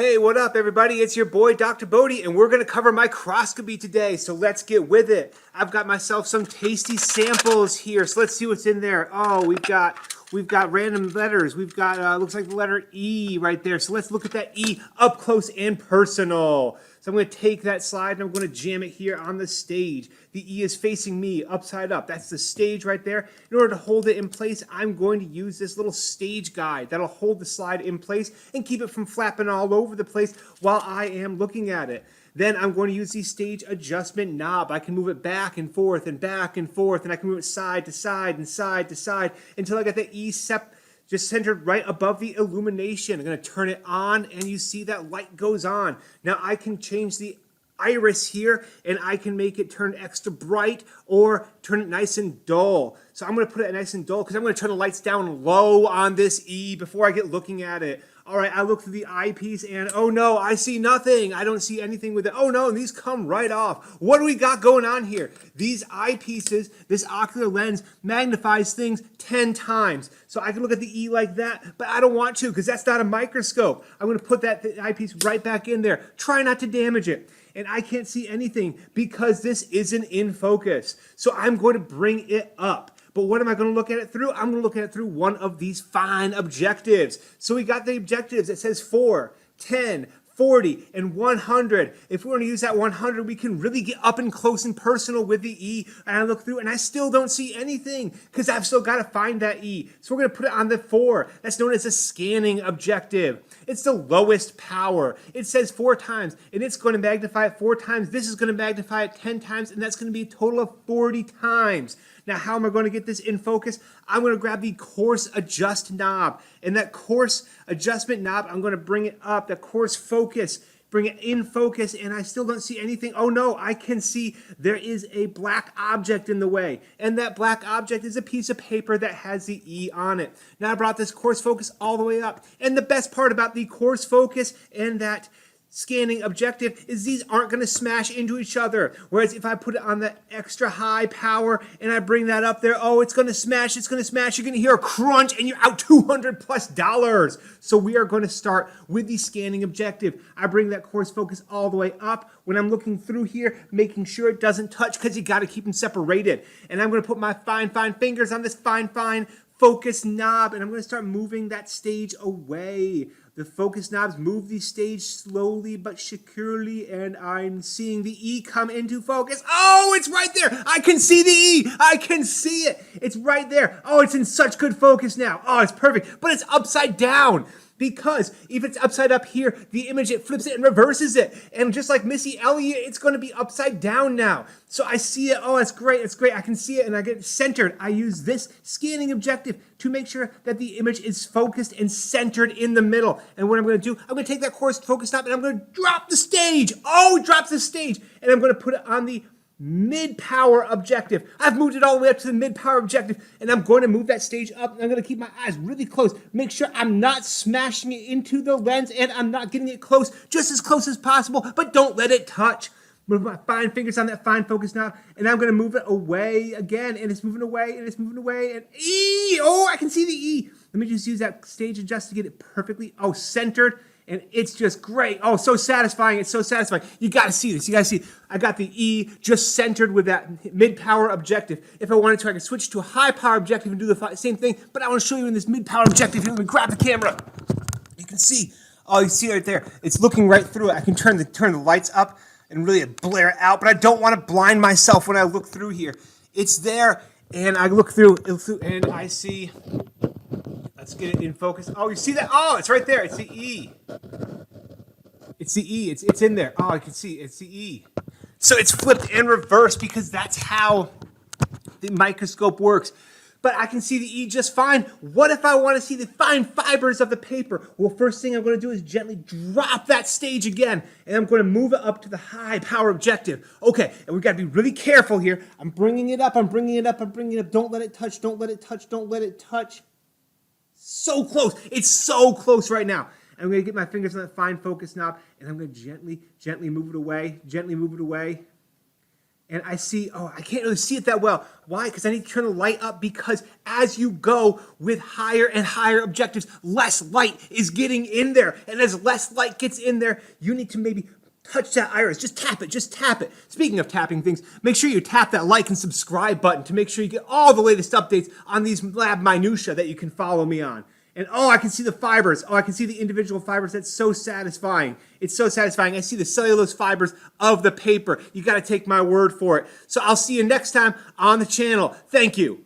Hey, what up, everybody? It's your boy, Dr. Bodie, and we're going to cover microscopy today, so let's get with it. I've got myself some tasty samples here, so let's see what's in there. Oh, we've got random letters. We've got, looks like the letter E right there, so let's look at that E up close and personal. So I'm going to take that slide and I'm going to jam it here on the stage. The E is facing me upside up. That's the stage right there. In order to hold it in place, I'm going to use this little stage guide that'll hold the slide in place and keep it from flapping all over the place while I am looking at it. Then I'm going to use the stage adjustment knob. I can move it back and forth and back and forth, and I can move it side to side and side to side until I get the E just centered right above the illumination. I'm going to turn it on, and you see that light goes on. Now I can change the iris here, and I can make it turn extra bright or turn it nice and dull. So I'm going to put it nice and dull because I'm going to turn the lights down low on this E before I get looking at it. All right, I look through the eyepiece and oh no, I see nothing. I don't see anything with it. Oh no, and these come right off. What do we got going on here? These eyepieces, this ocular lens magnifies things 10 times. So I can look at the E like that, but I don't want to because that's not a microscope. I'm going to put that eyepiece right back in there. Try not to damage it. And I can't see anything because this isn't in focus. So I'm going to bring it up. But what am I going to look at it through? I'm going to look at it through one of these fine objectives. So we got the objectives. It says 4, 10, 40, and 100. If we want to use that 100, we can really get up and close and personal with the E. And I look through and I still don't see anything because I've still got to find that E. So we're going to put it on the 4. That's known as a scanning objective. It's the lowest power. It says 4 times, and it's going to magnify it 4 times. This is going to magnify it 10 times, and that's going to be a total of 40 times. Now, how am I going to get this in focus? I'm going to grab the coarse adjust knob, and that coarse adjustment knob, I'm going to bring it up, the coarse focus, bring it in focus, and I still don't see anything. Oh no, I can see there is a black object in the way, and that black object is a piece of paper that has the E on it. Now I brought this coarse focus all the way up, and the best part about the coarse focus and that scanning objective is these aren't going to smash into each other. Whereas if I put it on the extra high power and I bring that up there, oh, it's going to smash, it's going to smash. You're going to hear a crunch and you're out $200+. So we are going to start with the scanning objective. I bring that coarse focus all the way up when I'm looking through here, making sure it doesn't touch because you got to keep them separated. And I'm going to put my fine fingers on this fine focus knob, and I'm going to start moving that stage away. The focus knobs move the stage slowly but securely, and I'm seeing the E come into focus. Oh, it's right there. I can see the E. I can see it. It's right there. Oh, it's in such good focus now. Oh, it's perfect, but it's upside down. Because if it's upside up here, the image, it flips it and reverses it. And just like Missy Elliott, it's going to be upside down now. So I see it. Oh, it's great. It's great. I can see it and I get it centered. I use this scanning objective to make sure that the image is focused and centered in the middle. And what I'm going to do, I'm going to take that coarse focus knob and I'm going to drop the stage. Oh, it drops the stage. And I'm going to put it on the mid-power objective. I've moved it all the way up to the mid-power objective, and I'm going to move that stage up, and I'm going to keep my eyes really close, make sure I'm not smashing it into the lens, and I'm not getting it close, just as close as possible, but don't let it touch. Move my fine fingers on that fine focus knob, and I'm going to move it away again, and it's moving away, and it's moving away, and E! Oh, I can see the E. Let me just use that stage adjust to get it perfectly, centered. And it's just great. Oh, so satisfying. It's so satisfying. You got to see this. You got to see. I got the E just centered with that mid-power objective. If I wanted to, I could switch to a high-power objective and do the same thing. But I want to show you in this mid-power objective. Here, let me grab the camera. You can see. Oh, you see right there. It's looking right through it. I can turn the lights up and really blare it out. But I don't want to blind myself when I look through here. It's there, and I look through and I see. Let's get it in focus. Oh, you see that? Oh, it's right there. It's the E. It's the E. It's in there. Oh, I can see. It's the E. So it's flipped and reversed because that's how the microscope works. But I can see the E just fine. What if I want to see the fine fibers of the paper? Well, first thing I'm going to do is gently drop that stage again. And I'm going to move it up to the high power objective. Okay, and we've got to be really careful here. I'm bringing it up. I'm bringing it up. I'm bringing it up. Don't let it touch. Don't let it touch. Don't let it touch. So close. It's so close right now. I'm going to get my fingers on that fine focus knob, and I'm going to gently move it away, and I see, oh, I can't really see it that well. Why? Because I need to turn the light up, because as you go with higher and higher objectives, less light is getting in there. And as less light gets in there, you need to maybe touch that iris. Just tap it. Just tap it. Speaking of tapping things, make sure you tap that like and subscribe button to make sure you get all the latest updates on these lab minutia that you can follow me on. And oh, I can see the fibers. Oh, I can see the individual fibers. That's so satisfying. It's so satisfying. I see the cellulose fibers of the paper. You got to take my word for it. So I'll see you next time on the channel. Thank you.